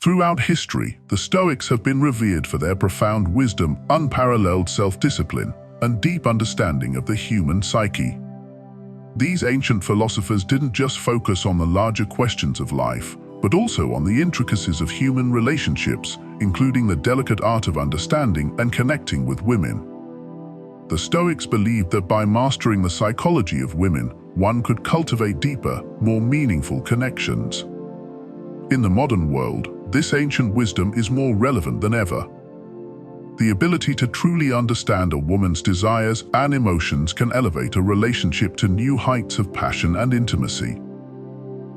Throughout history, the Stoics have been revered for their profound wisdom, unparalleled self-discipline, and deep understanding of the human psyche. These ancient philosophers didn't just focus on the larger questions of life, but also on the intricacies of human relationships, including the delicate art of understanding and connecting with women. The Stoics believed that by mastering the psychology of women, one could cultivate deeper, more meaningful connections. In the modern world, this ancient wisdom is more relevant than ever. The ability to truly understand a woman's desires and emotions can elevate a relationship to new heights of passion and intimacy.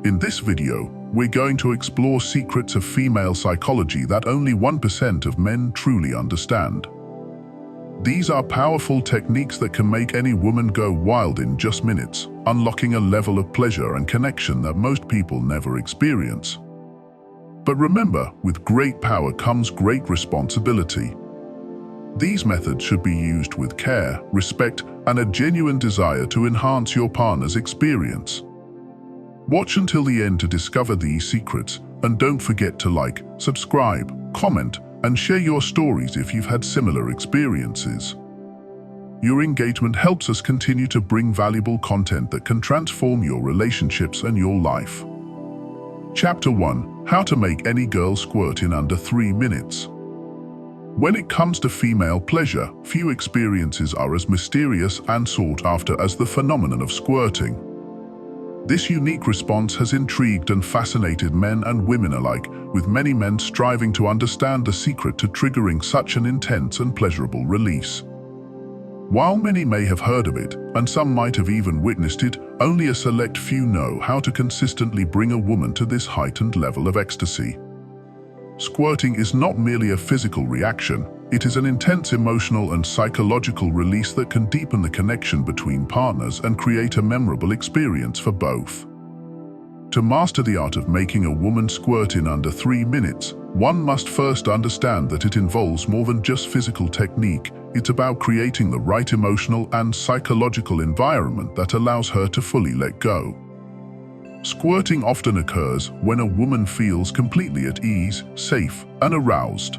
In this video, we're going to explore secrets of female psychology that only 1% of men truly understand. These are powerful techniques that can make any woman go wild in just minutes, unlocking a level of pleasure and connection that most people never experience. But remember, with great power comes great responsibility. These methods should be used with care, respect, and a genuine desire to enhance your partner's experience. Watch until the end to discover these secrets, and don't forget to like, subscribe, comment, and share your stories if you've had similar experiences. Your engagement helps us continue to bring valuable content that can transform your relationships and your life. Chapter 1: How to make any girl squirt in under 3 minutes. When it comes to female pleasure, few experiences are as mysterious and sought after as the phenomenon of squirting. This unique response has intrigued and fascinated men and women alike, with many men striving to understand the secret to triggering such an intense and pleasurable release. While many may have heard of it, and some might have even witnessed it, only a select few know how to consistently bring a woman to this heightened level of ecstasy. Squirting is not merely a physical reaction, it is an intense emotional and psychological release that can deepen the connection between partners and create a memorable experience for both. To master the art of making a woman squirt in under 3 minutes, one must first understand that it involves more than just physical technique. It's about creating the right emotional and psychological environment that allows her to fully let go. Squirting often occurs when a woman feels completely at ease, safe, and aroused.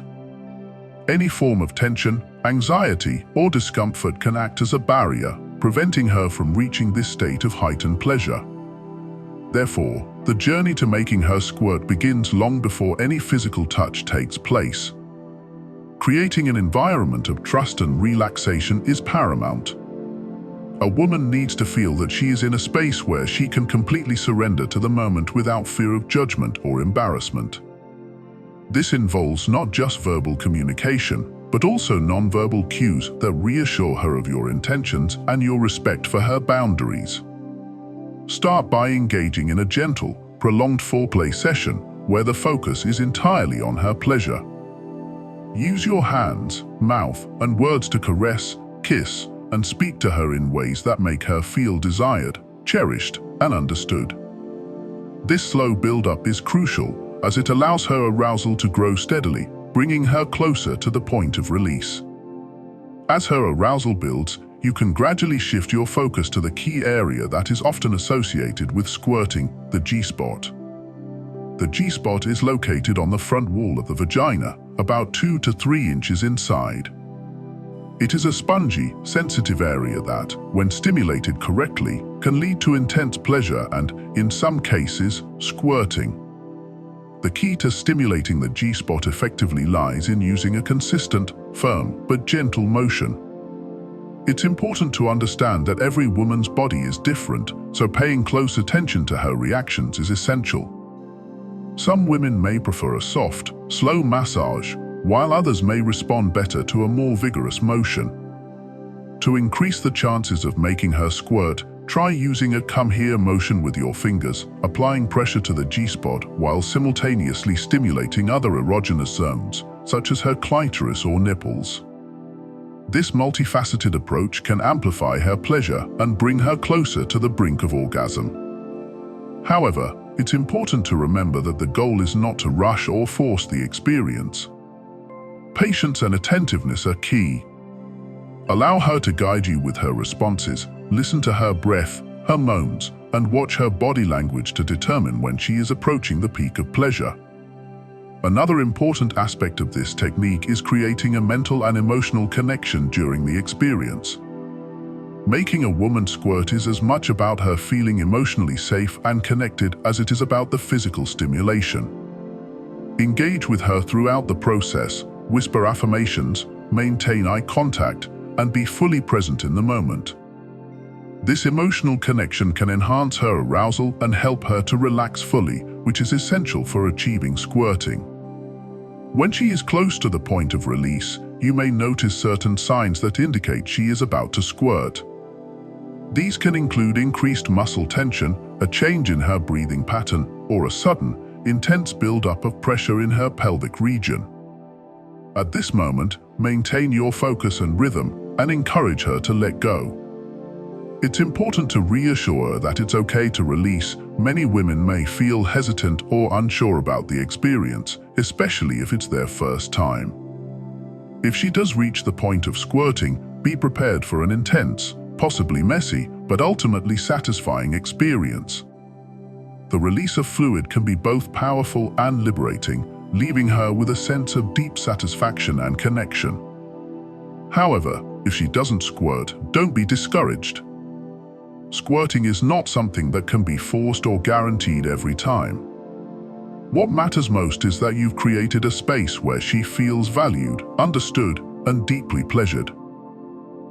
Any form of tension, anxiety, or discomfort can act as a barrier, preventing her from reaching this state of heightened pleasure. Therefore, the journey to making her squirt begins long before any physical touch takes place. Creating an environment of trust and relaxation is paramount. A woman needs to feel that she is in a space where she can completely surrender to the moment without fear of judgment or embarrassment. This involves not just verbal communication, but also non-verbal cues that reassure her of your intentions and your respect for her boundaries. Start by engaging in a gentle, prolonged foreplay session where the focus is entirely on her pleasure. Use your hands, mouth, and words to caress, kiss, and speak to her in ways that make her feel desired, cherished, and understood. This slow build-up is crucial as it allows her arousal to grow steadily, bringing her closer to the point of release. As her arousal builds, you can gradually shift your focus to the key area that is often associated with squirting, the G-spot. The G-spot is located on the front wall of the vagina, about 2 to 3 inches inside. It is a spongy, sensitive area that, when stimulated correctly, can lead to intense pleasure and, in some cases, squirting. The key to stimulating the G-spot effectively lies in using a consistent, firm, but gentle motion. It's important to understand that every woman's body is different, so paying close attention to her reactions is essential. Some women may prefer a soft, slow massage, while others may respond better to a more vigorous motion. To increase the chances of making her squirt, try using a come here motion with your fingers, applying pressure to the G-spot while simultaneously stimulating other erogenous zones, such as her clitoris or nipples. This multifaceted approach can amplify her pleasure and bring her closer to the brink of orgasm. However, it's important to remember that the goal is not to rush or force the experience. Patience and attentiveness are key. Allow her to guide you with her responses, listen to her breath, her moans, and watch her body language to determine when she is approaching the peak of pleasure. Another important aspect of this technique is creating a mental and emotional connection during the experience. Making a woman squirt is as much about her feeling emotionally safe and connected as it is about the physical stimulation. Engage with her throughout the process, whisper affirmations, maintain eye contact, and be fully present in the moment. This emotional connection can enhance her arousal and help her to relax fully, which is essential for achieving squirting. When she is close to the point of release, you may notice certain signs that indicate she is about to squirt. These can include increased muscle tension, a change in her breathing pattern, or a sudden, intense buildup of pressure in her pelvic region. At this moment, maintain your focus and rhythm and encourage her to let go. It's important to reassure her that it's okay to release. Many women may feel hesitant or unsure about the experience, especially if it's their first time. If she does reach the point of squirting, be prepared for an intense, possibly messy, but ultimately satisfying experience. The release of fluid can be both powerful and liberating, leaving her with a sense of deep satisfaction and connection. However, if she doesn't squirt, don't be discouraged. Squirting is not something that can be forced or guaranteed every time. What matters most is that you've created a space where she feels valued, understood, and deeply pleasured.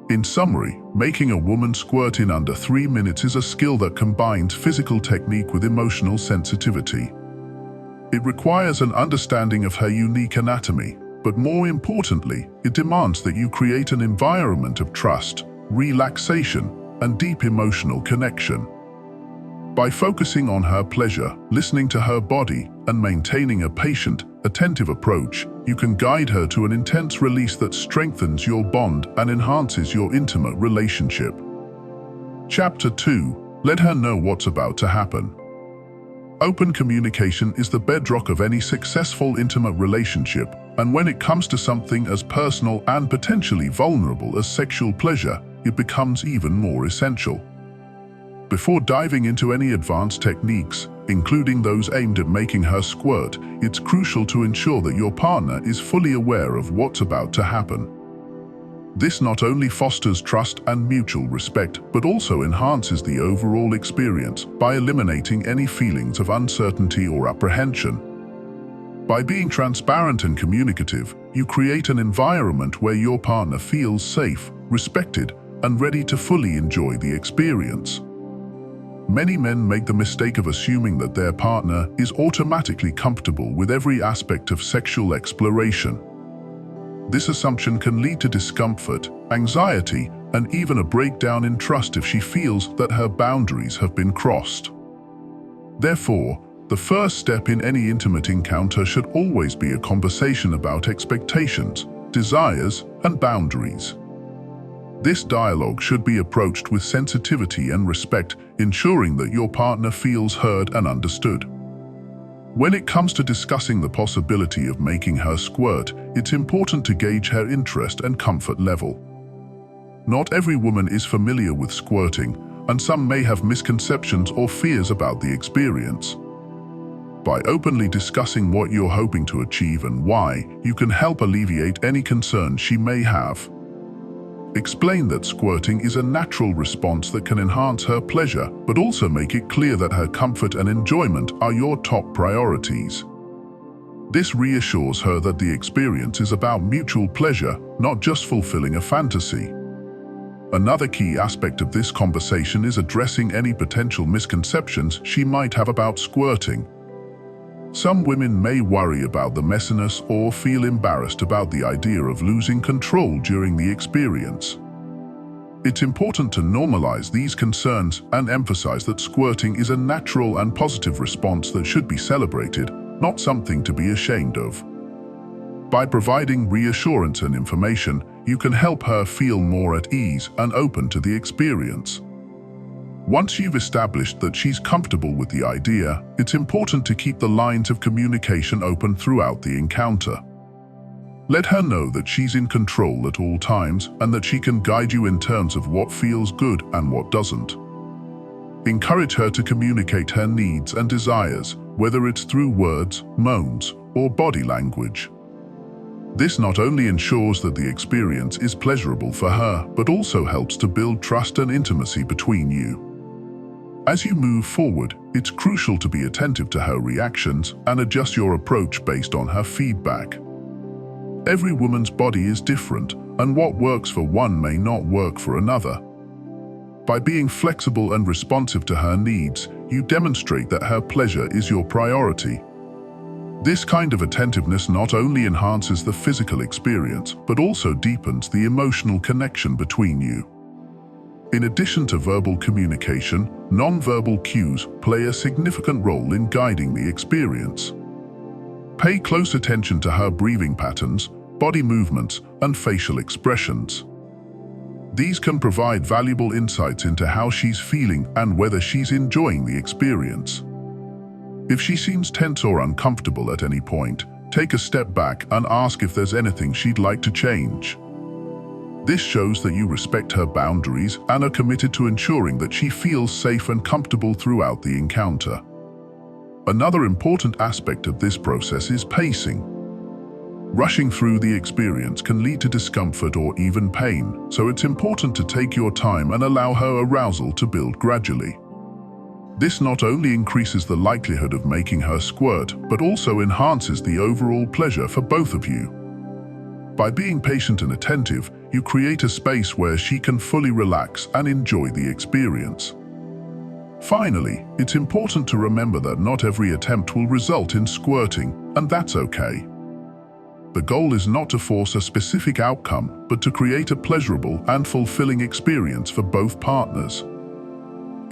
In summary, making a woman squirt in under 3 minutes is a skill that combines physical technique with emotional sensitivity. It requires an understanding of her unique anatomy, but more importantly, it demands that you create an environment of trust, relaxation, and deep emotional connection. By focusing on her pleasure, listening to her body, and maintaining a patient, attentive approach, you can guide her to an intense release that strengthens your bond and enhances your intimate relationship. Chapter 2. Let her know what's about to happen. Open communication is the bedrock of any successful intimate relationship, and when it comes to something as personal and potentially vulnerable as sexual pleasure, it becomes even more essential. Before diving into any advanced techniques, including those aimed at making her squirt, it's crucial to ensure that your partner is fully aware of what's about to happen. This not only fosters trust and mutual respect, but also enhances the overall experience by eliminating any feelings of uncertainty or apprehension. By being transparent and communicative, you create an environment where your partner feels safe, respected, and ready to fully enjoy the experience. Many men make the mistake of assuming that their partner is automatically comfortable with every aspect of sexual exploration. This assumption can lead to discomfort, anxiety, and even a breakdown in trust if she feels that her boundaries have been crossed. Therefore, the first step in any intimate encounter should always be a conversation about expectations, desires, and boundaries. This dialogue should be approached with sensitivity and respect, ensuring that your partner feels heard and understood. When it comes to discussing the possibility of making her squirt, it's important to gauge her interest and comfort level. Not every woman is familiar with squirting, and some may have misconceptions or fears about the experience. By openly discussing what you're hoping to achieve and why, you can help alleviate any concerns she may have. Explain that squirting is a natural response that can enhance her pleasure, but also make it clear that her comfort and enjoyment are your top priorities. This reassures her that the experience is about mutual pleasure, not just fulfilling a fantasy. Another key aspect of this conversation is addressing any potential misconceptions she might have about squirting. Some women may worry about the messiness or feel embarrassed about the idea of losing control during the experience. It's important to normalize these concerns and emphasize that squirting is a natural and positive response that should be celebrated, not something to be ashamed of. By providing reassurance and information, you can help her feel more at ease and open to the experience. Once you've established that she's comfortable with the idea, it's important to keep the lines of communication open throughout the encounter. Let her know that she's in control at all times and that she can guide you in terms of what feels good and what doesn't. Encourage her to communicate her needs and desires, whether it's through words, moans, or body language. This not only ensures that the experience is pleasurable for her, but also helps to build trust and intimacy between you. As you move forward, it's crucial to be attentive to her reactions and adjust your approach based on her feedback. Every woman's body is different, and what works for one may not work for another. By being flexible and responsive to her needs, you demonstrate that her pleasure is your priority. This kind of attentiveness not only enhances the physical experience, but also deepens the emotional connection between you. In addition to verbal communication, non-verbal cues play a significant role in guiding the experience. Pay close attention to her breathing patterns, body movements, and facial expressions. These can provide valuable insights into how she's feeling and whether she's enjoying the experience. If she seems tense or uncomfortable at any point, take a step back and ask if there's anything she'd like to change. This shows that you respect her boundaries and are committed to ensuring that she feels safe and comfortable throughout the encounter. Another important aspect of this process is pacing. Rushing through the experience can lead to discomfort or even pain, so it's important to take your time and allow her arousal to build gradually. This not only increases the likelihood of making her squirt, but also enhances the overall pleasure for both of you. By being patient and attentive, you create a space where she can fully relax and enjoy the experience. Finally, it's important to remember that not every attempt will result in squirting, and that's okay. The goal is not to force a specific outcome, but to create a pleasurable and fulfilling experience for both partners.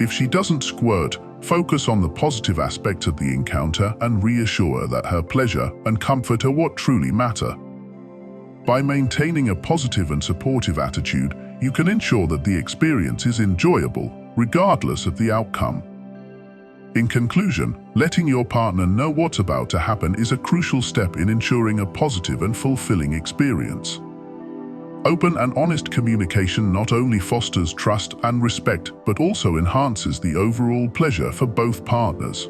If she doesn't squirt, focus on the positive aspects of the encounter and reassure her that her pleasure and comfort are what truly matter. By maintaining a positive and supportive attitude, you can ensure that the experience is enjoyable, regardless of the outcome. In conclusion, letting your partner know what's about to happen is a crucial step in ensuring a positive and fulfilling experience. Open and honest communication not only fosters trust and respect, but also enhances the overall pleasure for both partners.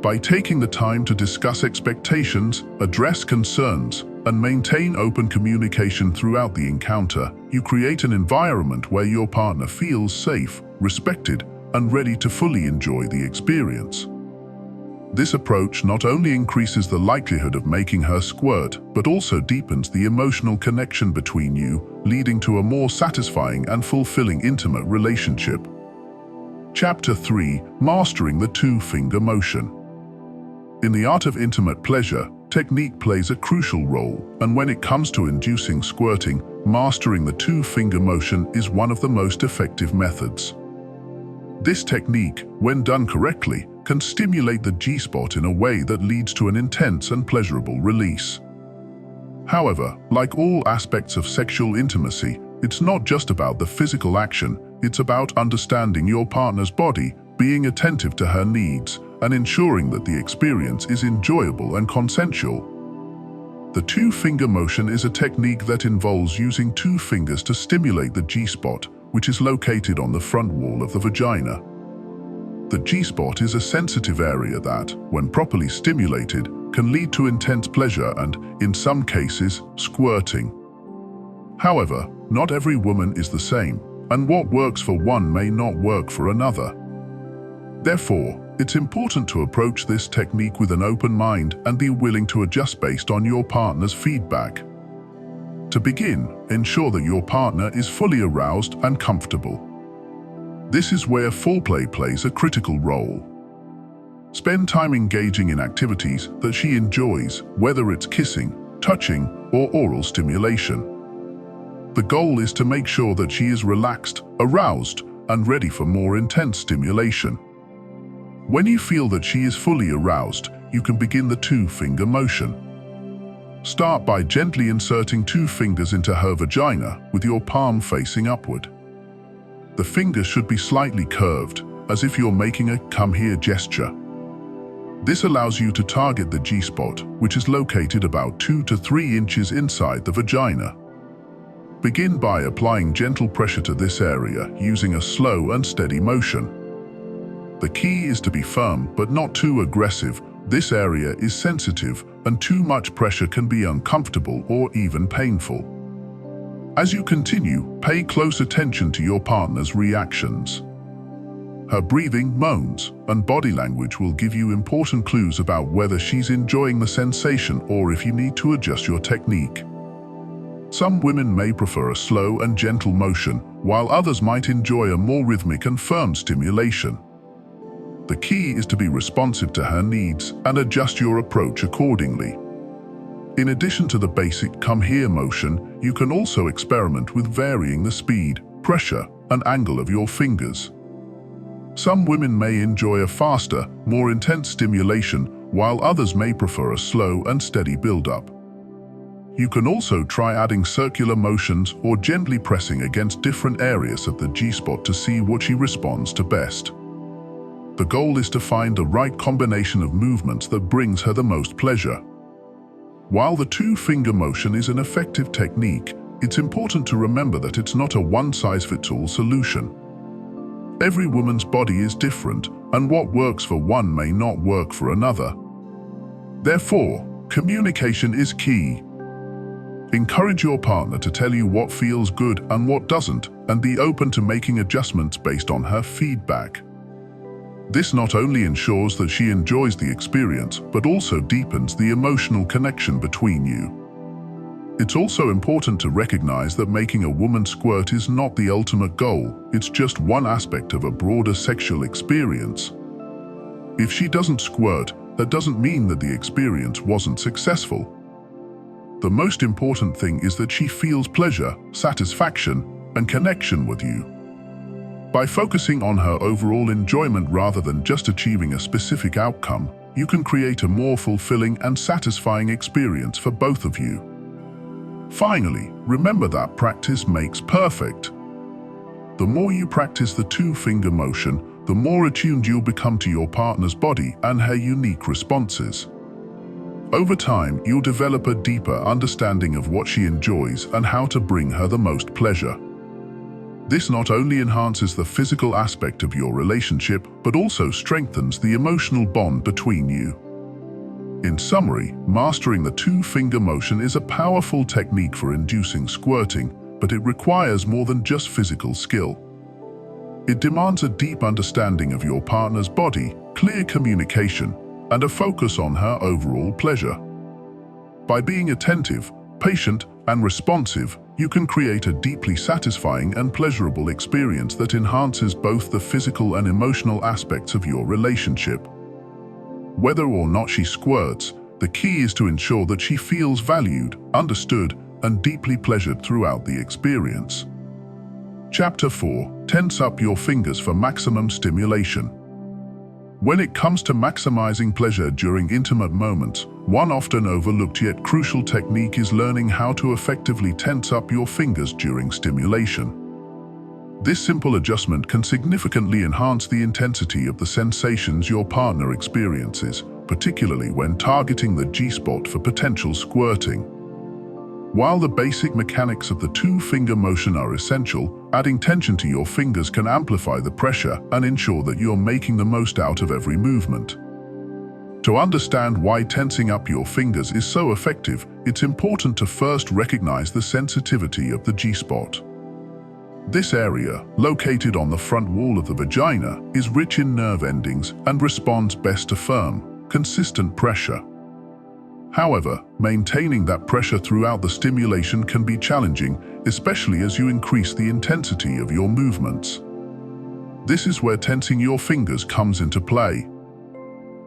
By taking the time to discuss expectations, address concerns, and maintain open communication throughout the encounter, you create an environment where your partner feels safe, respected, and ready to fully enjoy the experience. This approach not only increases the likelihood of making her squirt, but also deepens the emotional connection between you, leading to a more satisfying and fulfilling intimate relationship. Chapter 3: Mastering the two-finger motion. In the art of intimate pleasure, technique plays a crucial role, and when it comes to inducing squirting, mastering the two-finger motion is one of the most effective methods. This technique, when done correctly, can stimulate the G-spot in a way that leads to an intense and pleasurable release. However, like all aspects of sexual intimacy, it's not just about the physical action, it's about understanding your partner's body, being attentive to her needs, and ensuring that the experience is enjoyable and consensual. The two-finger motion is a technique that involves using two fingers to stimulate the G-spot, which is located on the front wall of the vagina. The G-spot is a sensitive area that, when properly stimulated, can lead to intense pleasure and, in some cases, squirting. However, not every woman is the same, and what works for one may not work for another. Therefore, it's important to approach this technique with an open mind and be willing to adjust based on your partner's feedback. To begin, ensure that your partner is fully aroused and comfortable. This is where foreplay plays a critical role. Spend time engaging in activities that she enjoys, whether it's kissing, touching, or oral stimulation. The goal is to make sure that she is relaxed, aroused, and ready for more intense stimulation. When you feel that she is fully aroused, you can begin the two-finger motion. Start by gently inserting two fingers into her vagina with your palm facing upward. The fingers should be slightly curved, as if you're making a "come here" gesture. This allows you to target the G-spot, which is located about 2 to 3 inches inside the vagina. Begin by applying gentle pressure to this area using a slow and steady motion. The key is to be firm but not too aggressive, This area is sensitive, and too much pressure can be uncomfortable or even painful. As you continue, pay close attention to your partner's reactions. Her breathing, moans, and body language will give you important clues about whether she's enjoying the sensation or if you need to adjust your technique. Some women may prefer a slow and gentle motion, while others might enjoy a more rhythmic and firm stimulation. The key is to be responsive to her needs and adjust your approach accordingly. In addition to the basic come here motion, you can also experiment with varying the speed, pressure, and angle of your fingers. Some women may enjoy a faster, more intense stimulation, while others may prefer a slow and steady build-up. You can also try adding circular motions or gently pressing against different areas of the G-spot to see what she responds to best. The goal is to find the right combination of movements that brings her the most pleasure. While the two-finger motion is an effective technique, it's important to remember that it's not a one-size-fits-all solution. Every woman's body is different, and what works for one may not work for another. Therefore, communication is key. Encourage your partner to tell you what feels good and what doesn't, and be open to making adjustments based on her feedback. This not only ensures that she enjoys the experience, but also deepens the emotional connection between you. It's also important to recognize that making a woman squirt is not the ultimate goal, it's just one aspect of a broader sexual experience. If she doesn't squirt, that doesn't mean that the experience wasn't successful. The most important thing is that she feels pleasure, satisfaction, and connection with you. By focusing on her overall enjoyment rather than just achieving a specific outcome, you can create a more fulfilling and satisfying experience for both of you. Finally, remember that practice makes perfect. The more you practice the two-finger motion, the more attuned you'll become to your partner's body and her unique responses. Over time, you'll develop a deeper understanding of what she enjoys and how to bring her the most pleasure. This not only enhances the physical aspect of your relationship, but also strengthens the emotional bond between you. In summary, mastering the two-finger motion is a powerful technique for inducing squirting, but it requires more than just physical skill. It demands a deep understanding of your partner's body, clear communication, and a focus on her overall pleasure. By being attentive, patient, and responsive, you can create a deeply satisfying and pleasurable experience that enhances both the physical and emotional aspects of your relationship. Whether or not she squirts, the key is to ensure that she feels valued, understood, and deeply pleasured throughout the experience. Chapter 4. Tense up your fingers for maximum stimulation. When it comes to maximizing pleasure during intimate moments, one often overlooked yet crucial technique is learning how to effectively tense up your fingers during stimulation. This simple adjustment can significantly enhance the intensity of the sensations your partner experiences, particularly when targeting the G-spot for potential squirting. While the basic mechanics of the two-finger motion are essential, adding tension to your fingers can amplify the pressure and ensure that you're making the most out of every movement. To understand why tensing up your fingers is so effective, it's important to first recognize the sensitivity of the G-spot. This area, located on the front wall of the vagina, is rich in nerve endings and responds best to firm, consistent pressure. However, maintaining that pressure throughout the stimulation can be challenging, especially as you increase the intensity of your movements. This is where tensing your fingers comes into play.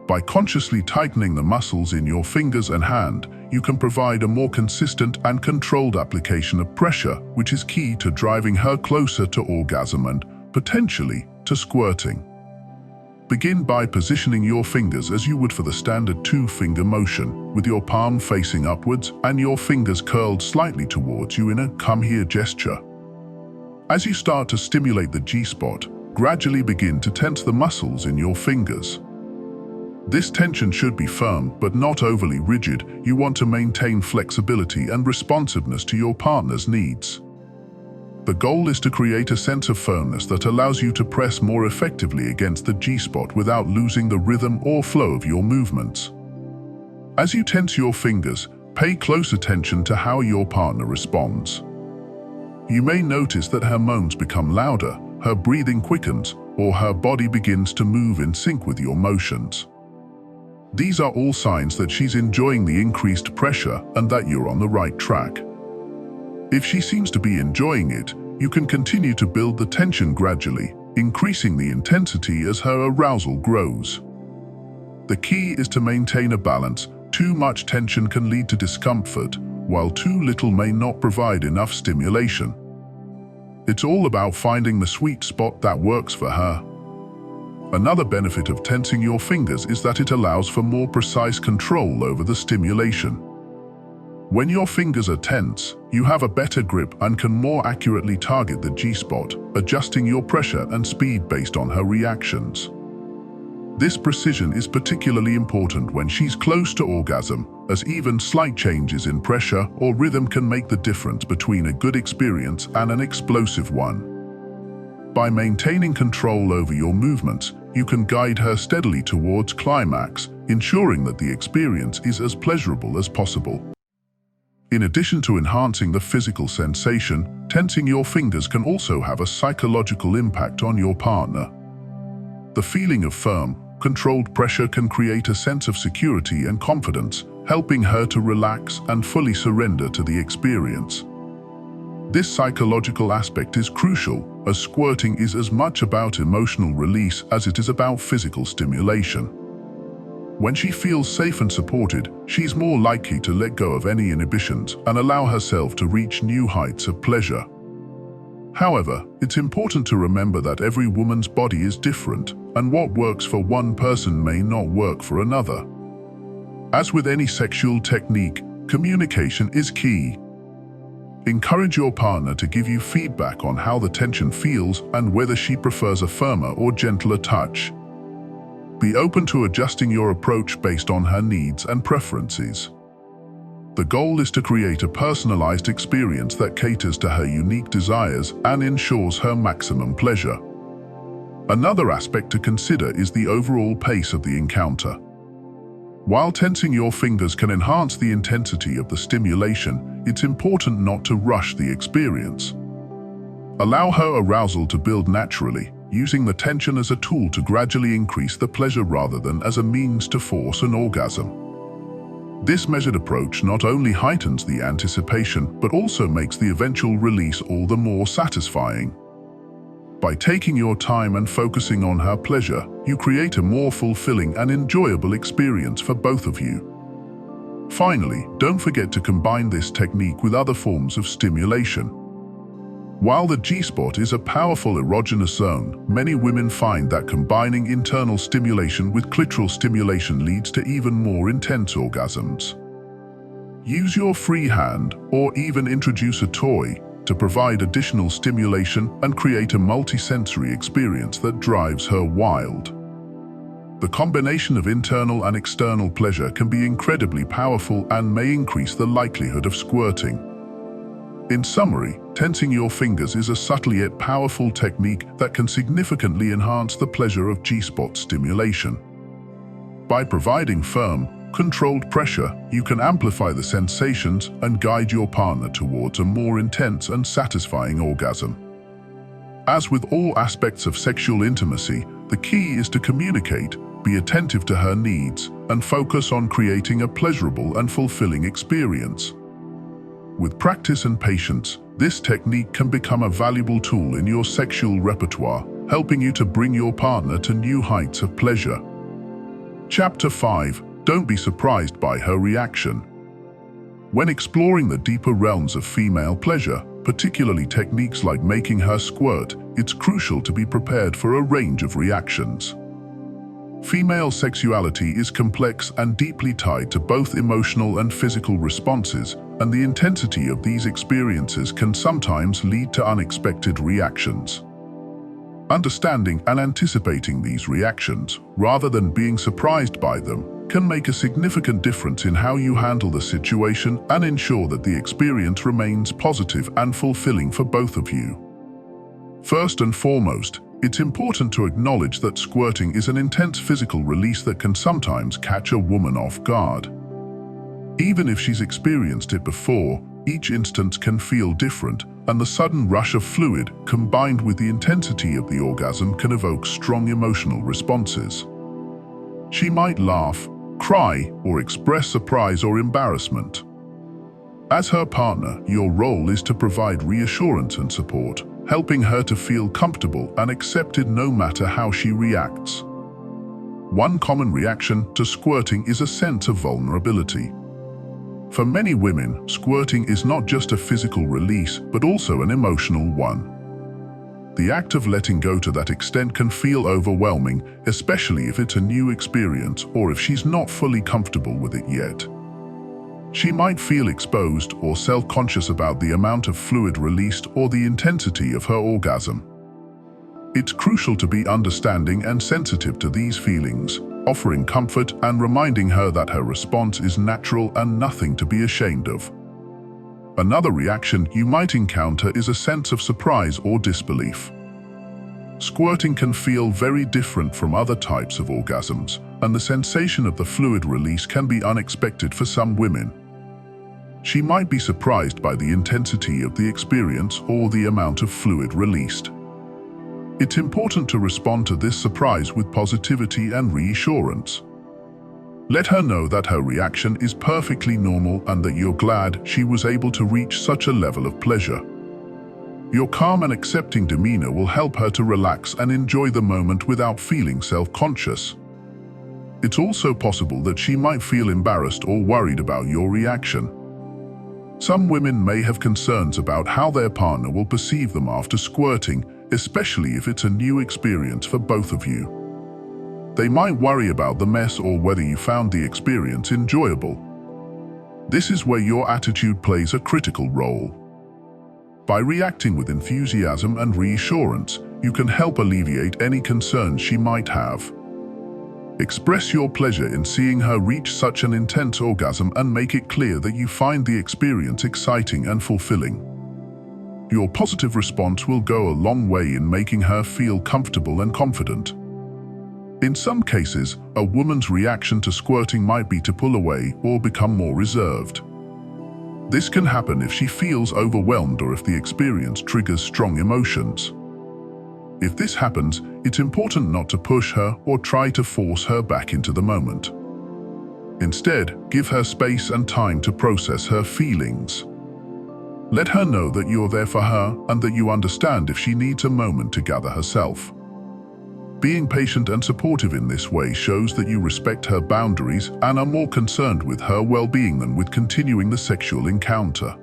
By consciously tightening the muscles in your fingers and hand, you can provide a more consistent and controlled application of pressure, which is key to driving her closer to orgasm and, potentially, to squirting. Begin by positioning your fingers as you would for the standard two-finger motion, with your palm facing upwards and your fingers curled slightly towards you in a come here gesture. As you start to stimulate the G-spot, gradually begin to tense the muscles in your fingers. This tension should be firm but not overly rigid. You want to maintain flexibility and responsiveness to your partner's needs. The goal is to create a sense of firmness that allows you to press more effectively against the G-spot without losing the rhythm or flow of your movements. As you tense your fingers, pay close attention to how your partner responds. You may notice that her moans become louder, her breathing quickens, or her body begins to move in sync with your motions. These are all signs that she's enjoying the increased pressure and that you're on the right track. If she seems to be enjoying it, you can continue to build the tension gradually, increasing the intensity as her arousal grows. The key is to maintain a balance. Too much tension can lead to discomfort, while too little may not provide enough stimulation. It's all about finding the sweet spot that works for her. Another benefit of tensing your fingers is that it allows for more precise control over the stimulation. When your fingers are tense, you have a better grip and can more accurately target the G-spot, adjusting your pressure and speed based on her reactions. This precision is particularly important when she's close to orgasm, as even slight changes in pressure or rhythm can make the difference between a good experience and an explosive one. By maintaining control over your movements, you can guide her steadily towards climax, ensuring that the experience is as pleasurable as possible. In addition to enhancing the physical sensation, tensing your fingers can also have a psychological impact on your partner. The feeling of firm, controlled pressure can create a sense of security and confidence, helping her to relax and fully surrender to the experience. This psychological aspect is crucial, as squirting is as much about emotional release as it is about physical stimulation. When she feels safe and supported, she's more likely to let go of any inhibitions and allow herself to reach new heights of pleasure. However, it's important to remember that every woman's body is different, and what works for one person may not work for another. As with any sexual technique, communication is key. Encourage your partner to give you feedback on how the tension feels and whether she prefers a firmer or gentler touch. Be open to adjusting your approach based on her needs and preferences. The goal is to create a personalized experience that caters to her unique desires and ensures her maximum pleasure. Another aspect to consider is the overall pace of the encounter. While tensing your fingers can enhance the intensity of the stimulation, it's important not to rush the experience. Allow her arousal to build naturally, using the tension as a tool to gradually increase the pleasure rather than as a means to force an orgasm. This measured approach not only heightens the anticipation, but also makes the eventual release all the more satisfying. By taking your time and focusing on her pleasure, you create a more fulfilling and enjoyable experience for both of you. Finally, don't forget to combine this technique with other forms of stimulation. While the G-spot is a powerful erogenous zone, many women find that combining internal stimulation with clitoral stimulation leads to even more intense orgasms. Use your free hand or even introduce a toy to provide additional stimulation and create a multi-sensory experience that drives her wild. The combination of internal and external pleasure can be incredibly powerful and may increase the likelihood of squirting. In summary, tensing your fingers is a subtle yet powerful technique that can significantly enhance the pleasure of G-spot stimulation. By providing firm, controlled pressure, you can amplify the sensations and guide your partner towards a more intense and satisfying orgasm. As with all aspects of sexual intimacy, the key is to communicate, be attentive to her needs, and focus on creating a pleasurable and fulfilling experience. With practice and patience, this technique can become a valuable tool in your sexual repertoire, helping you to bring your partner to new heights of pleasure. Chapter 5. Don't be surprised by her reaction. When exploring the deeper realms of female pleasure, particularly techniques like making her squirt, it's crucial to be prepared for a range of reactions. Female sexuality is complex and deeply tied to both emotional and physical responses, and the intensity of these experiences can sometimes lead to unexpected reactions. Understanding and anticipating these reactions, rather than being surprised by them, can make a significant difference in how you handle the situation and ensure that the experience remains positive and fulfilling for both of you. First and foremost, it's important to acknowledge that squirting is an intense physical release that can sometimes catch a woman off guard. Even if she's experienced it before, each instance can feel different, and the sudden rush of fluid, combined with the intensity of the orgasm, can evoke strong emotional responses. She might laugh, cry, or express surprise or embarrassment. As her partner, your role is to provide reassurance and support, helping her to feel comfortable and accepted no matter how she reacts. One common reaction to squirting is a sense of vulnerability. For many women, squirting is not just a physical release, but also an emotional one. The act of letting go to that extent can feel overwhelming, especially if it's a new experience or if she's not fully comfortable with it yet. She might feel exposed or self-conscious about the amount of fluid released or the intensity of her orgasm. It's crucial to be understanding and sensitive to these feelings, offering comfort and reminding her that her response is natural and nothing to be ashamed of. Another reaction you might encounter is a sense of surprise or disbelief. Squirting can feel very different from other types of orgasms, and the sensation of the fluid release can be unexpected for some women. She might be surprised by the intensity of the experience or the amount of fluid released. It's important to respond to this surprise with positivity and reassurance. Let her know that her reaction is perfectly normal and that you're glad she was able to reach such a level of pleasure. Your calm and accepting demeanor will help her to relax and enjoy the moment without feeling self-conscious. It's also possible that she might feel embarrassed or worried about your reaction. Some women may have concerns about how their partner will perceive them after squirting, especially if it's a new experience for both of you. They might worry about the mess or whether you found the experience enjoyable. This is where your attitude plays a critical role. By reacting with enthusiasm and reassurance, you can help alleviate any concerns she might have. Express your pleasure in seeing her reach such an intense orgasm and make it clear that you find the experience exciting and fulfilling. Your positive response will go a long way in making her feel comfortable and confident. In some cases, a woman's reaction to squirting might be to pull away or become more reserved. This can happen if she feels overwhelmed or if the experience triggers strong emotions. If this happens, it's important not to push her or try to force her back into the moment. Instead, give her space and time to process her feelings. Let her know that you're there for her and that you understand if she needs a moment to gather herself. Being patient and supportive in this way shows that you respect her boundaries and are more concerned with her well-being than with continuing the sexual encounter.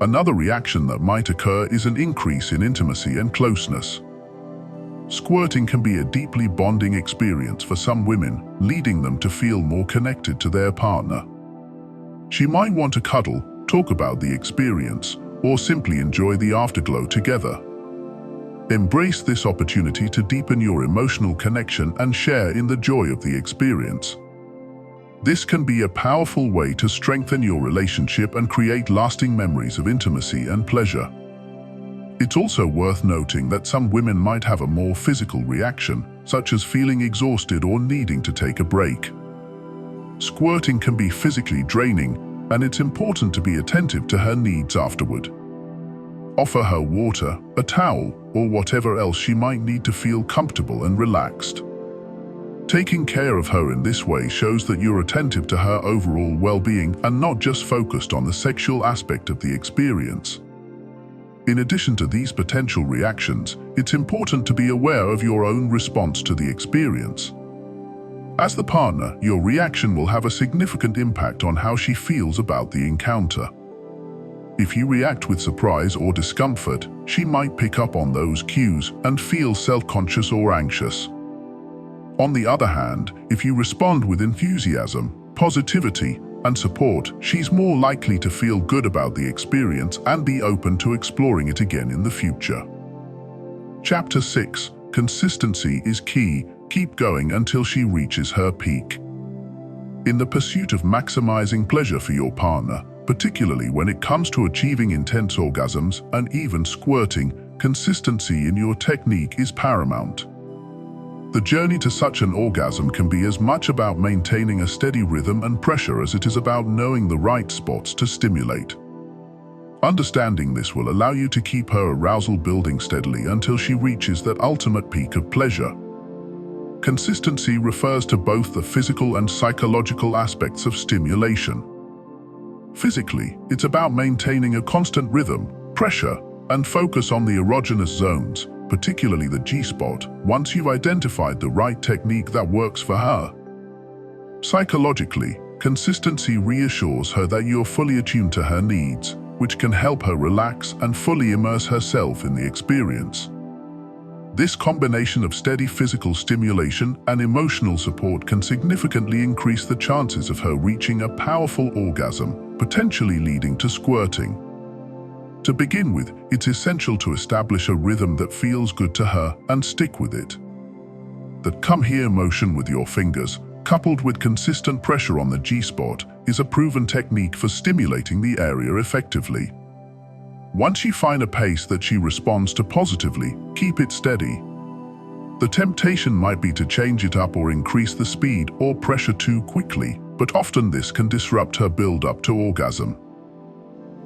Another reaction that might occur is an increase in intimacy and closeness. Squirting can be a deeply bonding experience for some women, leading them to feel more connected to their partner. She might want to cuddle, talk about the experience, or simply enjoy the afterglow together. Embrace this opportunity to deepen your emotional connection and share in the joy of the experience. This can be a powerful way to strengthen your relationship and create lasting memories of intimacy and pleasure. It's also worth noting that some women might have a more physical reaction, such as feeling exhausted or needing to take a break. Squirting can be physically draining, and it's important to be attentive to her needs afterward. Offer her water, a towel, or whatever else she might need to feel comfortable and relaxed. Taking care of her in this way shows that you're attentive to her overall well-being and not just focused on the sexual aspect of the experience. In addition to these potential reactions, it's important to be aware of your own response to the experience. As the partner, your reaction will have a significant impact on how she feels about the encounter. If you react with surprise or discomfort, she might pick up on those cues and feel self-conscious or anxious. On the other hand, if you respond with enthusiasm, positivity, and support, she's more likely to feel good about the experience and be open to exploring it again in the future. Chapter 6. Consistency is key. Keep going until she reaches her peak. In the pursuit of maximizing pleasure for your partner, particularly when it comes to achieving intense orgasms and even squirting, consistency in your technique is paramount. The journey to such an orgasm can be as much about maintaining a steady rhythm and pressure as it is about knowing the right spots to stimulate. Understanding this will allow you to keep her arousal building steadily until she reaches that ultimate peak of pleasure. Consistency refers to both the physical and psychological aspects of stimulation. Physically, it's about maintaining a constant rhythm, pressure, and focus on the erogenous zones, particularly the G-spot, once you've identified the right technique that works for her. Psychologically, consistency reassures her that you're fully attuned to her needs, which can help her relax and fully immerse herself in the experience. This combination of steady physical stimulation and emotional support can significantly increase the chances of her reaching a powerful orgasm, potentially leading to squirting. To begin with, it's essential to establish a rhythm that feels good to her and stick with it. That come here motion with your fingers, coupled with consistent pressure on the G-spot, is a proven technique for stimulating the area effectively. Once you find a pace that she responds to positively, keep it steady. The temptation might be to change it up or increase the speed or pressure too quickly, but often this can disrupt her build-up to orgasm.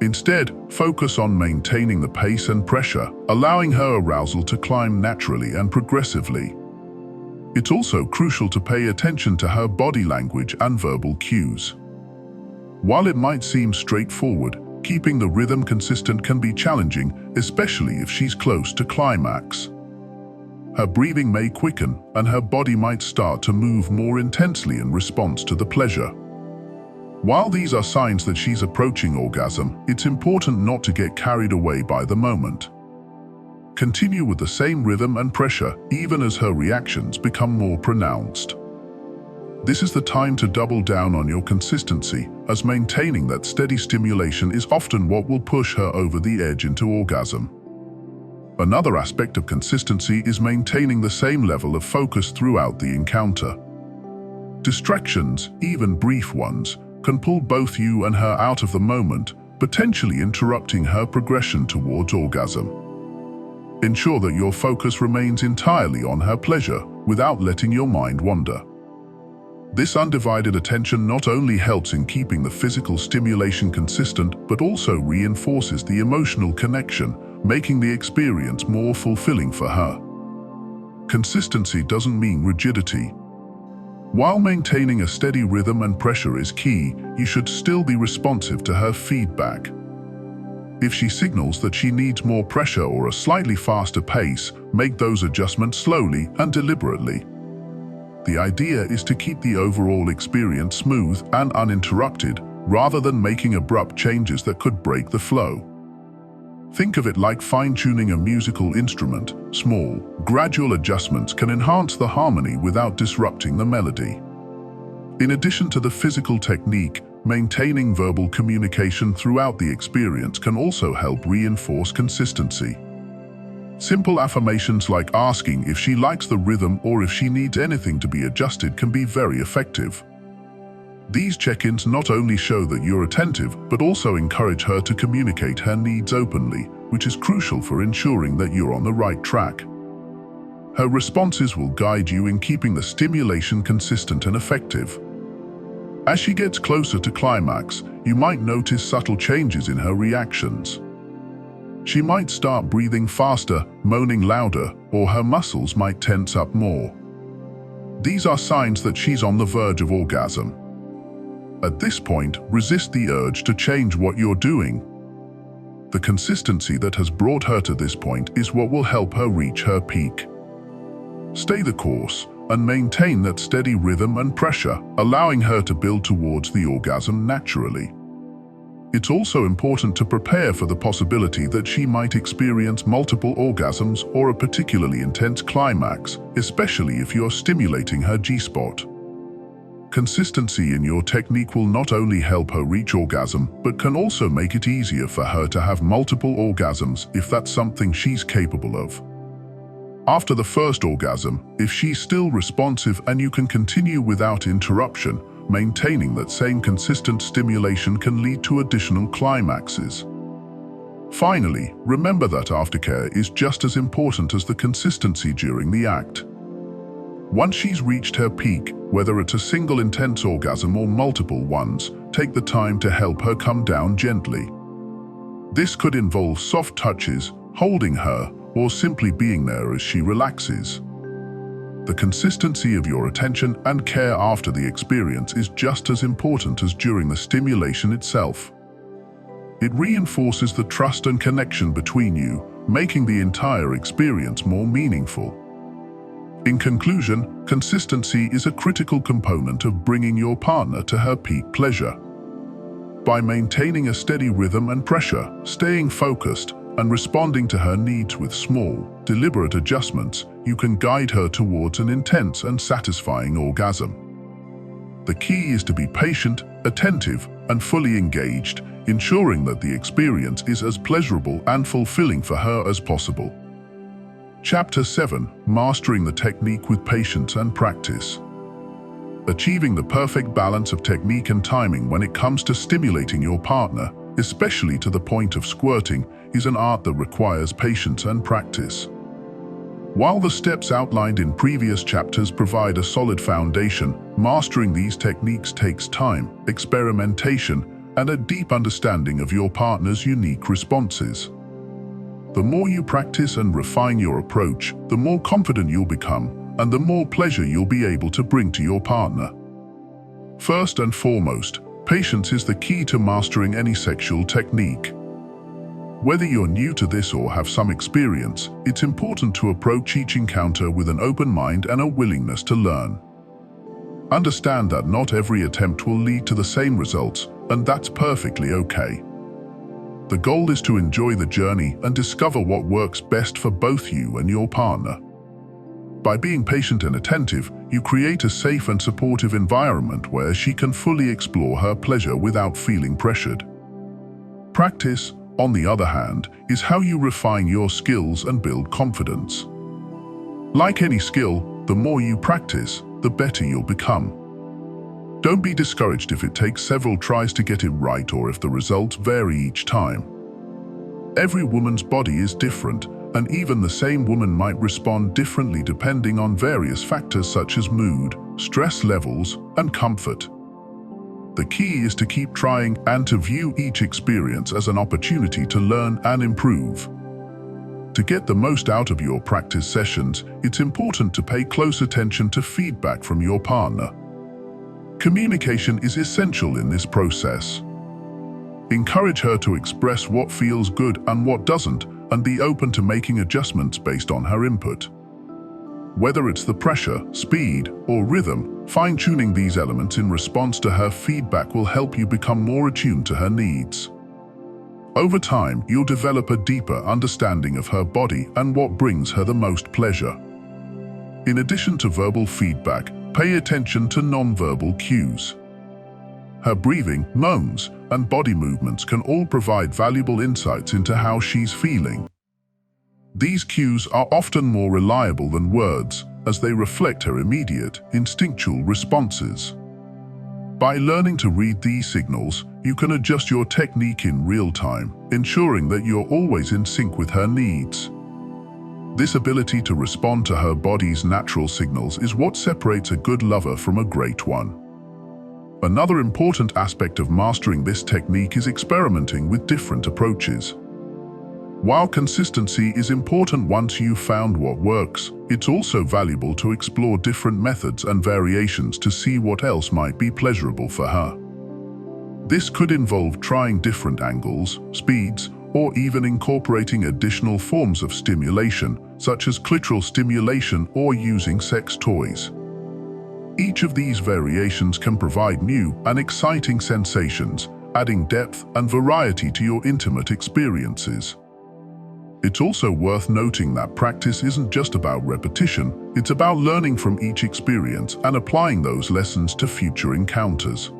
Instead, focus on maintaining the pace and pressure, allowing her arousal to climb naturally and progressively. It's also crucial to pay attention to her body language and verbal cues. While it might seem straightforward, keeping the rhythm consistent can be challenging, especially if she's close to climax. Her breathing may quicken, and her body might start to move more intensely in response to the pleasure. While these are signs that she's approaching orgasm, it's important not to get carried away by the moment. Continue with the same rhythm and pressure, even as her reactions become more pronounced. This is the time to double down on your consistency, as maintaining that steady stimulation is often what will push her over the edge into orgasm. Another aspect of consistency is maintaining the same level of focus throughout the encounter. Distractions, even brief ones, can pull both you and her out of the moment, potentially interrupting her progression towards orgasm. Ensure that your focus remains entirely on her pleasure without letting your mind wander. This undivided attention not only helps in keeping the physical stimulation consistent, but also reinforces the emotional connection, making the experience more fulfilling for her. Consistency doesn't mean rigidity. While maintaining a steady rhythm and pressure is key, you should still be responsive to her feedback. If she signals that she needs more pressure or a slightly faster pace, make those adjustments slowly and deliberately. The idea is to keep the overall experience smooth and uninterrupted, rather than making abrupt changes that could break the flow. Think of it like fine-tuning a musical instrument. Small, gradual adjustments can enhance the harmony without disrupting the melody. In addition to the physical technique, maintaining verbal communication throughout the experience can also help reinforce consistency. Simple affirmations like asking if she likes the rhythm or if she needs anything to be adjusted can be very effective. These check-ins not only show that you're attentive, but also encourage her to communicate her needs openly, which is crucial for ensuring that you're on the right track. Her responses will guide you in keeping the stimulation consistent and effective. As she gets closer to climax, you might notice subtle changes in her reactions. She might start breathing faster, moaning louder, or her muscles might tense up more. These are signs that she's on the verge of orgasm. At this point, resist the urge to change what you're doing. The consistency that has brought her to this point is what will help her reach her peak. Stay the course and maintain that steady rhythm and pressure, allowing her to build towards the orgasm naturally. It's also important to prepare for the possibility that she might experience multiple orgasms or a particularly intense climax, especially if you're stimulating her G-spot. Consistency in your technique will not only help her reach orgasm, but can also make it easier for her to have multiple orgasms if that's something she's capable of. After the first orgasm, if she's still responsive and you can continue without interruption, maintaining that same consistent stimulation can lead to additional climaxes. Finally, remember that aftercare is just as important as the consistency during the act. Once she's reached her peak, whether it's a single intense orgasm or multiple ones, take the time to help her come down gently. This could involve soft touches, holding her, or simply being there as she relaxes. The consistency of your attention and care after the experience is just as important as during the stimulation itself. It reinforces the trust and connection between you, making the entire experience more meaningful. In conclusion, consistency is a critical component of bringing your partner to her peak pleasure. By maintaining a steady rhythm and pressure, staying focused, and responding to her needs with small, deliberate adjustments, you can guide her towards an intense and satisfying orgasm. The key is to be patient, attentive, and fully engaged, ensuring that the experience is as pleasurable and fulfilling for her as possible. Chapter 7: Mastering the Technique with Patience and Practice. Achieving the perfect balance of technique and timing when it comes to stimulating your partner, especially to the point of squirting, is an art that requires patience and practice. While the steps outlined in previous chapters provide a solid foundation, mastering these techniques takes time, experimentation, and a deep understanding of your partner's unique responses. The more you practice and refine your approach, the more confident you'll become, and the more pleasure you'll be able to bring to your partner. First and foremost, patience is the key to mastering any sexual technique. Whether you're new to this or have some experience, it's important to approach each encounter with an open mind and a willingness to learn. Understand that not every attempt will lead to the same results, and that's perfectly okay. The goal is to enjoy the journey and discover what works best for both you and your partner. By being patient and attentive, you create a safe and supportive environment where she can fully explore her pleasure without feeling pressured. Practice, on the other hand, is how you refine your skills and build confidence. Like any skill, the more you practice, the better you'll become. Don't be discouraged if it takes several tries to get it right or if the results vary each time. Every woman's body is different, and even the same woman might respond differently depending on various factors such as mood, stress levels, and comfort. The key is to keep trying and to view each experience as an opportunity to learn and improve. To get the most out of your practice sessions, it's important to pay close attention to feedback from your partner. Communication is essential in this process. Encourage her to express what feels good and what doesn't, and be open to making adjustments based on her input. Whether it's the pressure, speed, or rhythm, fine-tuning these elements in response to her feedback will help you become more attuned to her needs. Over time, you'll develop a deeper understanding of her body and what brings her the most pleasure. In addition to verbal feedback, pay attention to non-verbal cues. Her breathing, moans, and body movements can all provide valuable insights into how she's feeling. These cues are often more reliable than words, as they reflect her immediate, instinctual responses. By learning to read these signals, you can adjust your technique in real time, ensuring that you're always in sync with her needs. This ability to respond to her body's natural signals is what separates a good lover from a great one. Another important aspect of mastering this technique is experimenting with different approaches. While consistency is important once you've found what works, it's also valuable to explore different methods and variations to see what else might be pleasurable for her. This could involve trying different angles, speeds, or even incorporating additional forms of stimulation, such as clitoral stimulation or using sex toys. Each of these variations can provide new and exciting sensations, adding depth and variety to your intimate experiences. It's also worth noting that practice isn't just about repetition, it's about learning from each experience and applying those lessons to future encounters.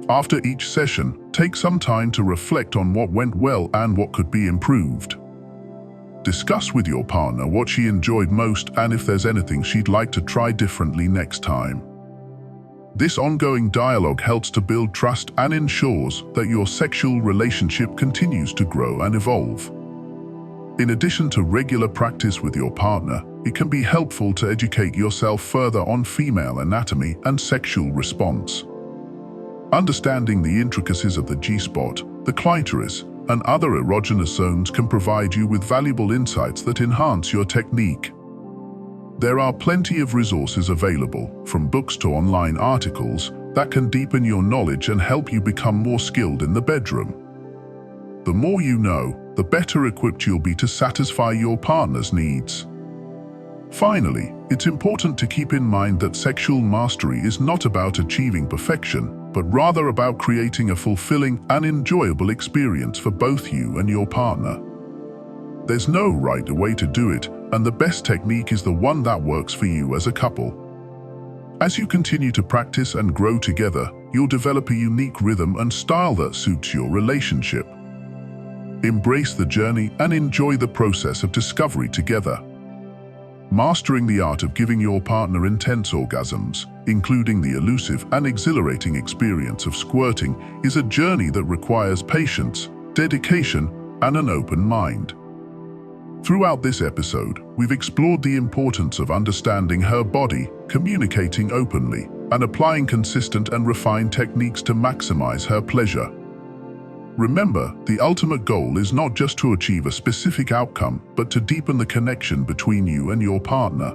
After each session, take some time to reflect on what went well and what could be improved. Discuss with your partner what she enjoyed most and if there's anything she'd like to try differently next time. This ongoing dialogue helps to build trust and ensures that your sexual relationship continues to grow and evolve. In addition to regular practice with your partner, it can be helpful to educate yourself further on female anatomy and sexual response. Understanding the intricacies of the G-spot, the clitoris, and other erogenous zones can provide you with valuable insights that enhance your technique. There are plenty of resources available, from books to online articles, that can deepen your knowledge and help you become more skilled in the bedroom. The more you know, the better equipped you'll be to satisfy your partner's needs. Finally, it's important to keep in mind that sexual mastery is not about achieving perfection, but rather about creating a fulfilling and enjoyable experience for both you and your partner. There's no right way to do it, and the best technique is the one that works for you as a couple. As you continue to practice and grow together, you'll develop a unique rhythm and style that suits your relationship. Embrace the journey and enjoy the process of discovery together. Mastering the art of giving your partner intense orgasms, including the elusive and exhilarating experience of squirting, is a journey that requires patience, dedication, and an open mind. Throughout this episode, we've explored the importance of understanding her body, communicating openly, and applying consistent and refined techniques to maximize her pleasure. Remember, the ultimate goal is not just to achieve a specific outcome, but to deepen the connection between you and your partner.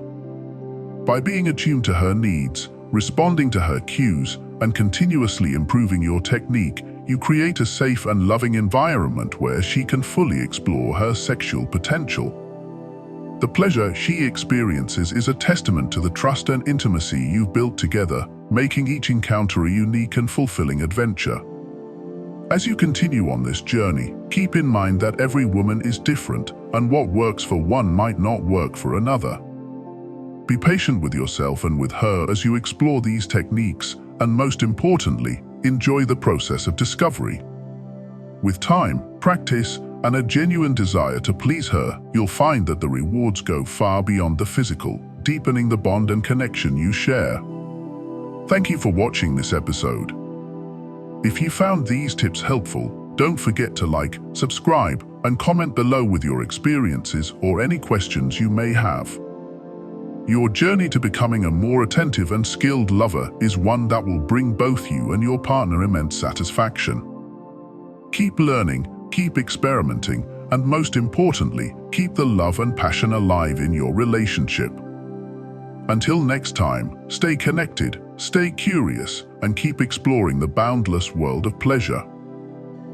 By being attuned to her needs, responding to her cues, and continuously improving your technique, you create a safe and loving environment where she can fully explore her sexual potential. The pleasure she experiences is a testament to the trust and intimacy you've built together, making each encounter a unique and fulfilling adventure. As you continue on this journey, keep in mind that every woman is different, and what works for one might not work for another. Be patient with yourself and with her as you explore these techniques, and most importantly, enjoy the process of discovery. With time, practice, and a genuine desire to please her, you'll find that the rewards go far beyond the physical, deepening the bond and connection you share. Thank you for watching this episode. If you found these tips helpful, don't forget to like, subscribe, and comment below with your experiences or any questions you may have. Your journey to becoming a more attentive and skilled lover is one that will bring both you and your partner immense satisfaction. Keep learning, keep experimenting, and most importantly, keep the love and passion alive in your relationship. Until next time, stay connected, stay curious, and keep exploring the boundless world of pleasure.